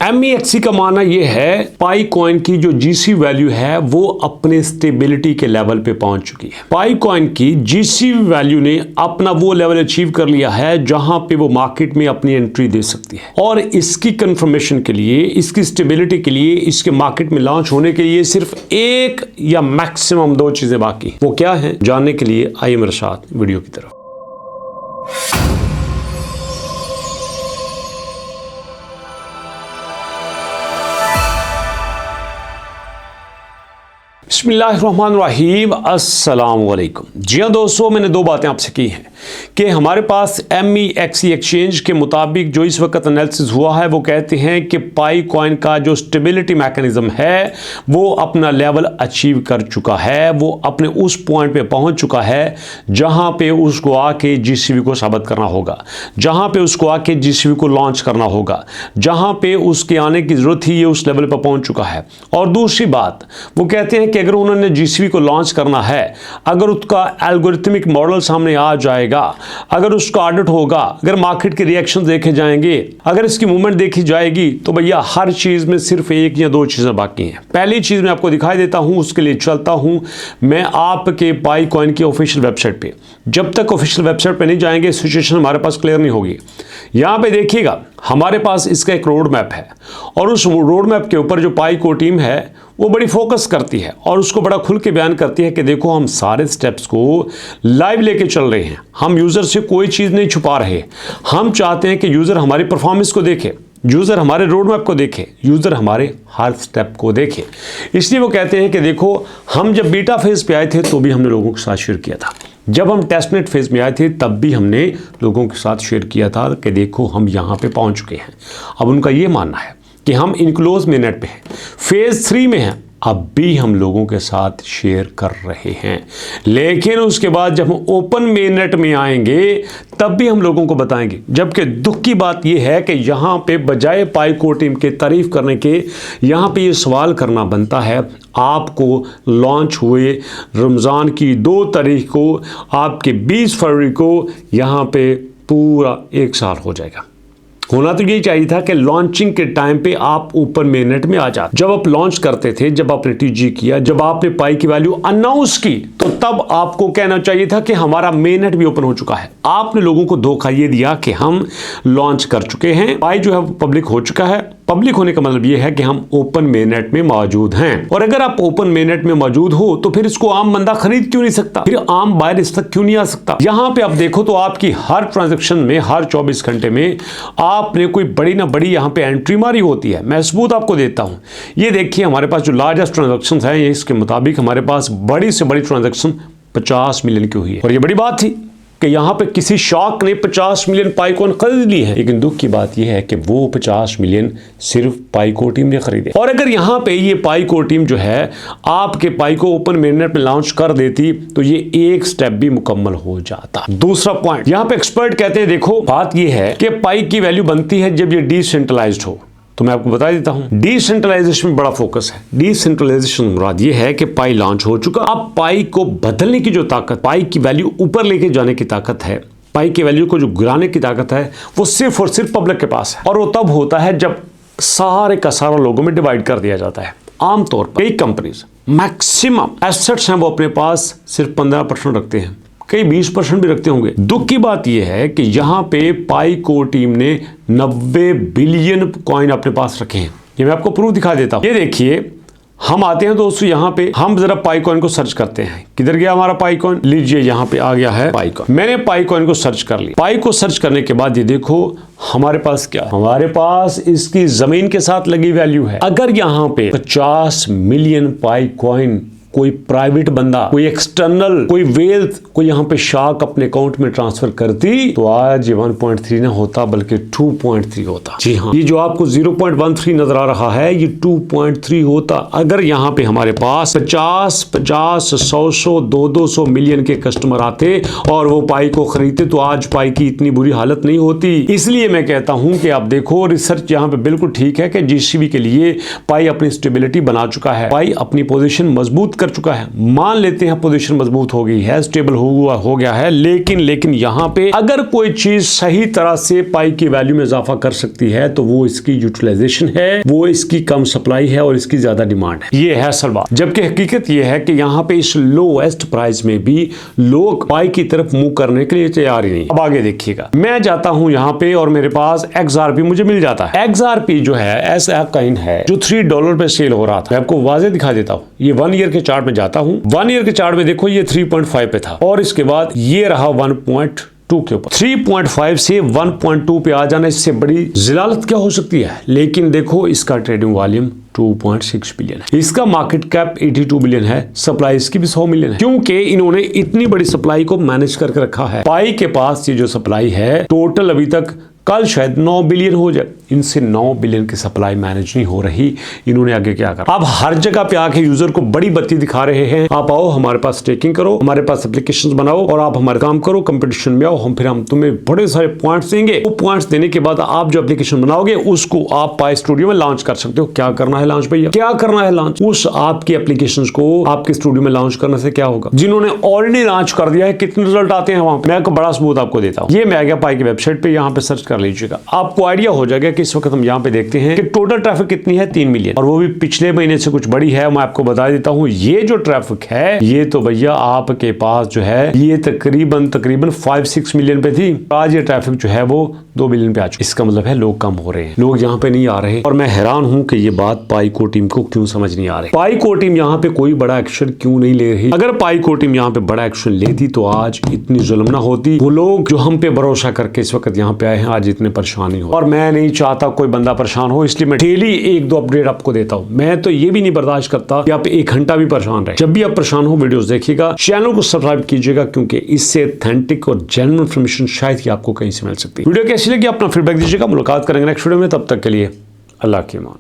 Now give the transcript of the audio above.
MEXC का मानना यह है पाई कॉइन की जो GC वैल्यू है वो अपने स्टेबिलिटी के लेवल पे पहुंच चुकी है। पाई कॉइन की GC वैल्यू ने अपना वो लेवल अचीव कर लिया है जहां पे वो मार्केट में अपनी एंट्री दे सकती है, और इसकी कंफर्मेशन के लिए, इसकी स्टेबिलिटी के लिए, इसके मार्केट में लॉन्च होने के लिए सिर्फ एक या मैक्सिमम दो चीजें बाकी। वो क्या है, जानने के लिए आइए मेरे साथ वीडियो की तरफ। बिस्मिल्लाहिर्रहमानिर्रहीम, अस्सलाम वालेकुम। जी हाँ दोस्तों, मैंने दो बातें आपसे की हैं कि हमारे पास MEXC एक्सचेंज के मुताबिक जो इस वक्त एनालिसिस हुआ है वो कहते हैं कि पाई कॉइन का जो स्टेबिलिटी मैकेनिज्म है वो अपना लेवल अचीव कर चुका है, वो अपने उस पॉइंट पे पहुंच चुका है जहां पे उसको आके GCV को साबित करना होगा, जहां पे उसको आके GCV को लॉन्च करना होगा, जहां पे उसके आने की जरूरत थी, ये उस लेवल पर पहुंच चुका है। और दूसरी बात, वो कहते हैं कि अगर उन्होंने GCV को लॉन्च करना है, अगर उसका एल्गोरिथमिक मॉडल सामने आ जाएगा, अगर उसका ऑडिट होगा, अगर मार्केट के रिएक्शन देखे जाएंगे, अगर इसकी मूवमेंट देखी जाएगी, तो भैया हर चीज में सिर्फ एक या दो चीजें बाकी हैं। पहली चीज मैं आपको दिखाई देता हूं, उसके लिए चलता हूं मैं आपके पाई कॉइन की ऑफिशियल वेबसाइट पे। जब तक ऑफिशियल वेबसाइट पे नहीं जाएंगे सिचुएशन हमारे पास क्लियर नहीं होगी। यहां पे देखिएगा, हमारे पास इसका एक रोड मैप है, और उस रोड मैप के ऊपर जो पाई को टीम है वो बड़ी फोकस करती है और उसको बड़ा खुल के बयान करती है कि देखो हम सारे स्टेप्स को लाइव लेके चल रहे हैं, हम यूजर से कोई चीज नहीं छुपा रहे। हम चाहते हैं कि यूजर हमारी परफॉर्मेंस को देखे, यूजर हमारे रोड मैप को देखे, यूजर हमारे हर स्टेप को देखे। इसलिए वो कहते हैं कि देखो, हम जब बीटा फेज पे आए थे तो भी हमने लोगों के साथ शेयर किया था, जब हम टेस्टनेट फेज में आए थे तब भी हमने लोगों के साथ शेयर किया था कि देखो हम यहाँ पे पहुंच चुके हैं। अब उनका ये मानना है कि हम इनक्लोज मेनट पे हैं, फेज 3 में हैं, अब भी हम लोगों के साथ शेयर कर रहे हैं, लेकिन उसके बाद जब हम ओपन मेनट में आएंगे तब भी हम लोगों को बताएंगे। जबकि दुख की बात यह है कि यहाँ पे बजाय पाई को टीम के तारीफ करने के, यहाँ पे ये सवाल करना बनता है, आपको लॉन्च हुए रमज़ान की 2 तारीख को, आपके 20 फरवरी को यहाँ पे पूरा 1 साल हो जाएगा। होना तो यही चाहिए था कि लॉन्चिंग के टाइम पे आप ओपन मेनट में आ जाते। जब आप लॉन्च करते थे, जब आपने TG किया, जब आपने पाई की वैल्यू अनाउंस की, तो तब आपको कहना चाहिए था कि हमारा मेनट भी ओपन हो चुका है। आपने लोगों को धोखा ये दिया कि हम लॉन्च कर चुके हैं, पाई जो है पब्लिक हो चुका है। पब्लिक होने का मतलब यह है कि हम ओपन मेनट में मौजूद हैं, और अगर आप ओपन मेनट में मौजूद हो तो फिर इसको आम बंदा खरीद क्यों नहीं सकता, फिर आम बायर इस तक क्यों नहीं आ सकता। यहां पे आप देखो तो आपकी हर ट्रांजैक्शन में, हर 24 घंटे में आपने कोई बड़ी ना बड़ी यहां पे एंट्री मारी होती है। मैं सबूत आपको देता हूं, ये देखिए हमारे पास जो लार्जेस्ट ट्रांजैक्शन है, इसके मुताबिक हमारे पास बड़ी से बड़ी ट्रांजैक्शन 50 मिलियन की हुई है, और ये बड़ी बात थी कि यहां पे किसी शॉक ने 50 मिलियन पाई कॉइन खरीद ली है। लेकिन दुख की बात यह है कि वो 50 मिलियन सिर्फ पाई को टीम ने खरीदे, और अगर यहां पे ये पाई को टीम जो है आपके पाई को ओपन मेनट में लॉन्च कर देती तो ये एक स्टेप भी मुकम्मल हो जाता। दूसरा पॉइंट, यहां पे एक्सपर्ट कहते हैं देखो बात ये है कि पाई की वैल्यू बनती है जब ये डिसेंट्रलाइज्ड हो। तो मैं आपको बता देता हूं, डिसेंट्रलाइजेशन में बड़ा फोकस है। डिसेंट्रलाइजेशन मुराद ये है कि पाई लॉन्च हो चुका, अब पाई को बदलने की जो ताकत, पाई की वैल्यू ऊपर लेके जाने की ताकत है, पाई की वैल्यू को जो गिराने की ताकत है, वो सिर्फ और सिर्फ पब्लिक के पास है। और वो तब होता है जब सारे का सारा लोगों में डिवाइड कर दिया जाता है। आमतौर पर कई कंपनीज मैक्सिमम एसेट्स हैं वो अपने पास सिर्फ 15% रखते हैं, कई 20% भी रखते होंगे। दुख की बात यह है कि यहां पे पाई को टीम ने 90 बिलियन कॉइन अपने पास रखे हैं। ये मैं आपको प्रूफ दिखा देता हूं। ये देखिए, हम आते हैं दोस्तों यहां पे, हम जरा पाई कॉइन को सर्च करते हैं। किधर गया हमारा पाई कॉइन, लीजिए यहां पे आ गया है पाई कॉइन। मैंने पाई कॉइन को सर्च कर लिया। पाई को सर्च करने के बाद ये देखो हमारे पास क्या, हमारे पास इसकी जमीन के साथ लगी वैल्यू है। अगर यहां पे 50 मिलियन पाई कॉइन कोई प्राइवेट बंदा, कोई एक्सटर्नल, कोई वेल्थ, कोई यहाँ पे शार्क अपने अकाउंट में ट्रांसफर करती तो आज ये 1.3 ना होता बल्कि 2.3 होता। जी हाँ, ये जो आपको 0.13 नजर आ रहा है ये 2.3 होता। अगर यहाँ पे हमारे पास 50, 100, 200 मिलियन के कस्टमर आते और वो पाई को खरीदते तो आज पाई की इतनी बुरी हालत नहीं होती। इसलिए मैं कहता हूं कि आप देखो, रिसर्च यहाँ पे बिल्कुल ठीक है कि GCV के लिए पाई अपनी स्टेबिलिटी बना चुका है, पाई अपनी पोजीशन मजबूत कर कर चुका है, मान लेते हैं पोजीशन मजबूत हो गई है, स्टेबल हो गया है, लेकिन यहाँ पे अगर कोई चीज सही तरह से पाई की वैल्यू में इजाफा कर सकती है तो वो इसकी यूटिलाइजेशन है, वो इसकी कम सप्लाई है और इसकी ज्यादा डिमांड है। ये है असल बात। जबकि हकीकत ये है कि यहाँ पे इस लोएस्ट प्राइस में भी लोग पाई की तरफ मुंह करने के लिए तैयार ही नहीं। अब आगे देखिएगा, मैं जाता हूं यहाँ पे और मेरे पास XRP मुझे मिल जाता है। XRP जो है ऐसा कॉइन है जो $3 पे सेल हो रहा था। मैं आपको वाज़ेह दिखा देता हूँ। ये 1 ईयर के चार्ट में जाता हूँ, 1 ईयर के चार्ट में देखो ये 3.5 पे था और इसके बाद ये रहा 1.2 के ऊपर। 3.5 से 1.2 पे आ जाना, इससे बड़ी जिलालत क्या हो सकती है। लेकिन देखो इसका ट्रेडिंग वॉल्यूम 2.6 बिलियन है, इसका मार्केट कैप 82 बिलियन है, सप्लाई इसकी भी 100 मिलियन है, क्योंकि इन्होंने इतनी बड़ी सप्लाई को मैनेज करके रखा है। पाई के पास ये जो सप्लाई है टोटल अभी तक कल शायद 9 बिलियन हो जाए, इनसे 9 बिलियन की सप्लाई मैनेज नहीं हो रही। इन्होंने आगे क्या करा, अब हर जगह पे आके यूजर को बड़ी बत्ती दिखा रहे हैं, आप आओ हमारे पास स्टेकिंग करो, हमारे पास एप्लीकेशंस बनाओ और आप हमारे काम करो, कंपटीशन में आओ, हम तुम्हें बड़े सारे पॉइंट्स देंगे। वो पॉइंट्स देने के बाद आप जो एप्लीकेशन बनाओगे उसको आप पाई स्टूडियो में लॉन्च कर सकते हो। क्या करना है लॉन्च भैया, क्या करना है लॉन्च? उस आपकी एप्लीकेशन को आपके स्टूडियो में लॉन्च करने से क्या होगा, जिन्होंने ऑलरेडी लॉन्च कर दिया है कितने रिजल्ट आते हैं वहां पे। मैं बड़ा सबूत आपको देता हूँ। ये मैं आ गया पाई की वेबसाइट पे, यहाँ पे सर्च कर लीजिएगा, आपको आइडिया हो जाएगा कि इस वक्त हम यहाँ पे देखते हैं कि टोटल ट्रैफिक कितनी है, 3 मिलियन, और वो भी पिछले महीने से कुछ बड़ी है। मैं आपको बता देता हूँ, ये जो ट्रैफिक है ये तो भैया आपके पास जो है ये तकरीबन 5-6 मिलियन पे थी, आज ये ट्रैफिक जो है वो 2 बिलियन पे आ चुका। इसका मतलब है लोग कम हो रहे हैं, लोग यहाँ पे नहीं आ रहे। और मैं हैरान हूँ कि ये बात पाई को टीम को क्यों समझ नहीं आ रही। पाई को टीम यहाँ पे कोई बड़ा एक्शन क्यों नहीं ले रही? अगर पाई को टीम यहाँ पे बड़ा एक्शन लेती तो आज इतनी जुल्म ना होती। वो लोग जो हम पे भरोसा करके इस वक्त यहाँ पे आए हैं आज इतने परेशानी हो, और मैं नहीं चाहता कोई बंदा परेशान हो, इसलिए मैं डेली 1-2 अपडेट आपको देता हूँ। मैं तो ये भी नहीं बर्दाश्त करता कि आप 1 घंटा भी परेशान रहे। जब भी आप परेशान हो वीडियोस देखिएगा, चैनल को सब्सक्राइब कीजिएगा, क्योंकि इससे ऑथेंटिक और जेन्युइन इंफॉर्मेशन शायद ही आपको कहीं से मिल सकती है। वीडियो कैसी लगी अपना फीडबैक दीजिएगा, मुलाकात करेंगे नेक्स्ट वीडियो में, तब तक के लिए अल्लाह की अमान।